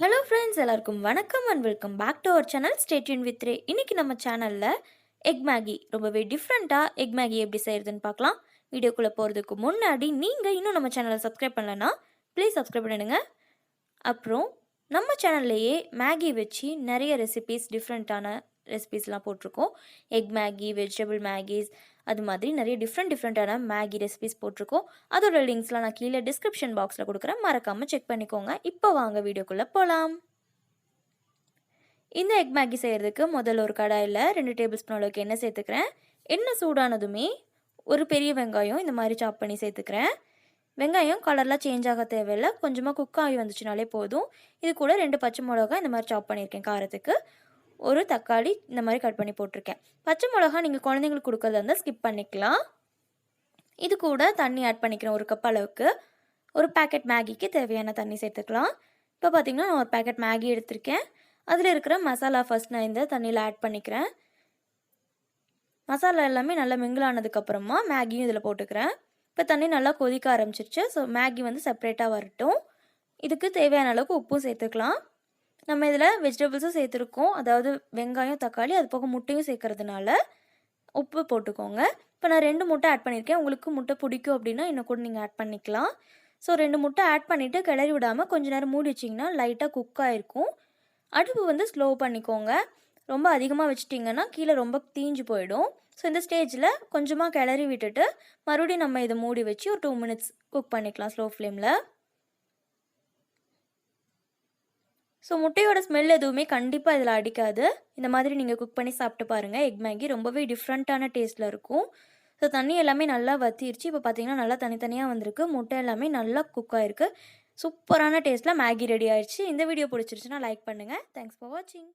Hello friends, எல்லாருக்கும் வணக்கம் and welcome back to our channel. Stay tune with ரே. இன்னைக்கு நம்ம சேனலில் எக் மேகி ரொம்பவே டிஃப்ரெண்ட்டாக எக் மேகி எப்படி செய்கிறதுன்னு பார்க்கலாம். வீடியோக்குள்ளே போகிறதுக்கு முன்னாடி நீங்கள் இன்னும் நம்ம சேனலை சப்ஸ்கிரைப் பண்ணலன்னா ப்ளீஸ் சப்ஸ்கிரைப் பண்ணிடுங்க. அப்புறம் நம்ம சேனல்லையே மேகி வச்சு நிறைய ரெசிபீஸ், டிஃப்ரெண்ட்டான ரெசிபீஸ்லாம் போட்டிருக்கோம். எக் மேகி, வெஜிடபிள் மேகிஸ், அது மாதிரி நிறைய டிஃப்ரெண்ட்டான மேகி ரெசிபீஸ் போட்டிருக்கோம். அதோட லிங்க்ஸ்லாம் நான் கீழே டிஸ்கிரிப்ஷன் பாக்ஸில் கொடுக்குறேன், மறக்காமல் செக் பண்ணிக்கோங்க. இப்போ வாங்க வீடியோக்குள்ளே போகலாம். இந்த எக் மேகி செய்கிறதுக்கு முதல்ல ஒரு கடாயில் 2 டேபிள் ஸ்பூன் அளவுக்கு எண்ணெய் சேர்த்துக்கிறேன். எண்ணெய் சூடானதுமே ஒரு பெரிய வெங்காயம் இந்த மாதிரி சாப் பண்ணி சேர்த்துக்கிறேன். வெங்காயம் கலர்லாம் சேஞ்ச் ஆக தேவையில்லை, கொஞ்சமாக குக் ஆகி வந்துச்சுனாலே போதும். இது கூட 2 பச்சை மிளகாய் இந்த மாதிரி சாப் பண்ணியிருக்கேன் காரத்துக்கு. ஒரு தக்காளி இந்த மாதிரி கட் பண்ணி போட்டிருக்கேன். பச்சை மிளகா நீங்கள் குழந்தைங்களுக்கு கொடுக்கறதா இருந்தால் ஸ்கிப் பண்ணிக்கலாம். இது கூட தண்ணி ஆட் பண்ணிக்கிறேன், 1 கப் அளவுக்கு. ஒரு பேக்கெட் மேகிக்கு தேவையான தண்ணி சேர்த்துக்கலாம். இப்போ பார்த்திங்கன்னா நான் ஒரு பேக்கெட் மேகி எடுத்திருக்கேன். அதில் இருக்கிற மசாலா ஃபஸ்ட் நான் இந்த தண்ணியில் ஆட் பண்ணிக்கிறேன். மசாலா எல்லாமே நல்லா மிங்கிள் ஆனதுக்கப்புறமா மேகியும் இதில் போட்டுக்கிறேன். இப்போ தண்ணி நல்லா கொதிக்க ஆரம்பிச்சிருச்சு. ஸோ மேகி வந்து செப்பரேட்டாக வரட்டும். இதுக்கு தேவையான அளவுக்கு உப்பும் சேர்த்துக்கலாம். நம்ம இதில் வெஜிடபிள்ஸும் சேர்த்துருக்கோம், அதாவது வெங்காயம், தக்காளி, அது போக முட்டையும் சேர்க்கறதுனால உப்பு போட்டுக்கோங்க. இப்போ நான் 2 முட்டை ஆட் பண்ணியிருக்கேன். உங்களுக்கு முட்டை பிடிக்கும் அப்படின்னா இன்னும் கூட நீங்கள் ஆட் பண்ணிக்கலாம். ஸோ 2 முட்டை ஆட் பண்ணிவிட்டு கிளறி விடாமல் கொஞ்சம் நேரம் மூடி வச்சிங்கன்னா லைட்டாக குக் ஆகிருக்கும். அடுப்பு வந்து ஸ்லோ பண்ணிக்கோங்க. ரொம்ப அதிகமாக வச்சிட்டிங்கன்னா கீழே ரொம்ப தீஞ்சு போயிடும். ஸோ இந்த ஸ்டேஜில் கொஞ்சமாக கிளறி விட்டுட்டு மறுபடியும் நம்ம இதை மூடி வச்சு ஒரு 2 மினிட்ஸ் குக் பண்ணிக்கலாம் ஸ்லோ ஃப்ளேமில். ஸோ முட்டையோட ஸ்மெல் எதுவுமே கண்டிப்பாக இதில் அடிக்காது. இந்த மாதிரி நீங்கள் குக் பண்ணி சாப்பிட்டு பாருங்கள். எக் மேகி ரொம்பவே டிஃப்ரெண்ட்டான டேஸ்ட்டில் இருக்கும். ஸோ தண்ணி எல்லாமே நல்லா வற்றிருச்சு. இப்போ பார்த்தீங்கன்னா நல்லா தனித்தனியாக வந்திருக்கு. முட்டை எல்லாமே நல்லா குக் ஆகிருக்கு. சூப்பரான டேஸ்ட்டில் மேகி ரெடி ஆயிடுச்சு. இந்த வீடியோ பிடிச்சிருச்சுன்னா லைக் பண்ணுங்கள். தேங்க்ஸ் ஃபார் வாட்சிங்.